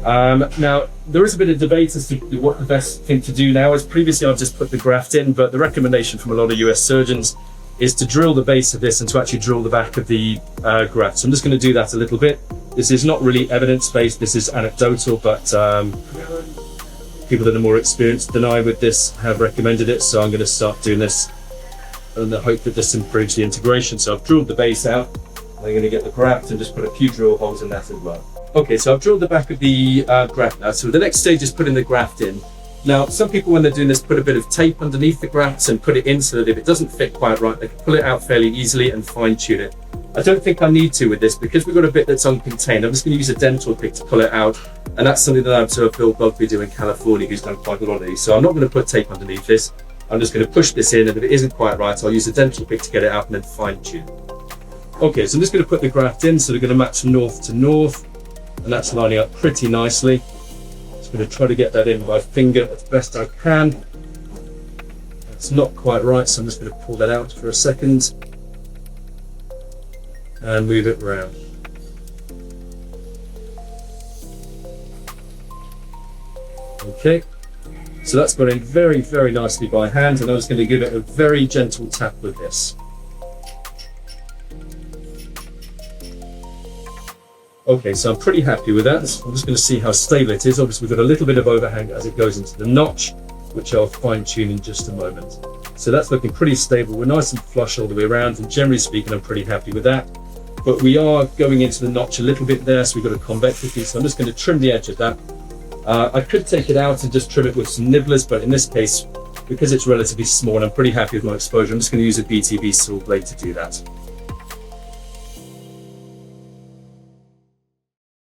Now, there is a bit of debate as to what the best thing to do now is. Previously, I've just put the graft in, but the recommendation from a lot of US surgeons is to drill the base of this and to actually drill the back of the graft. So I'm just going to do that a little bit. This is not really evidence-based, this is anecdotal, but people that are more experienced than I with this have recommended it, so I'm going to start doing this in the hope that this improves the integration. So I've drilled the base out, I'm going to get the graft and just put a few drill holes in that as well. Okay, so I've drilled the back of the graft now, so the next stage is putting the graft in. Now, some people when they're doing this put a bit of tape underneath the grafts and put it in so that if it doesn't fit quite right, they can pull it out fairly easily and fine tune it. I don't think I need to with this because we've got a bit that's uncontained. I'm just going to use a dental pick to pull it out, and that's something that I observed Bill Bugby do in California, who's done quite a lot of these. So I'm not going to put tape underneath this. I'm just going to push this in, and if it isn't quite right, I'll use a dental pick to get it out and then fine tune. Okay, so I'm just going to put the graft in, so they're going to match north to north, and that's lining up pretty nicely. Just going to try to get that in by finger as best I can. It's not quite right, so I'm just going to pull that out for a second and move it around. Okay, so that's gone in very, very nicely by hand, and I'm just going to give it a very gentle tap with this. Okay, so I'm pretty happy with that. I'm just going to see how stable it is. Obviously, we've got a little bit of overhang as it goes into the notch, which I'll fine tune in just a moment. So that's looking pretty stable. We're nice and flush all the way around, and generally speaking, I'm pretty happy with that. But we are going into the notch a little bit there, so we've got a convexity, so I'm just going to trim the edge of that. I could take it out and just trim it with some nibblers, but in this case, because it's relatively small and I'm pretty happy with my exposure, I'm just going to use a BTB saw blade to do that.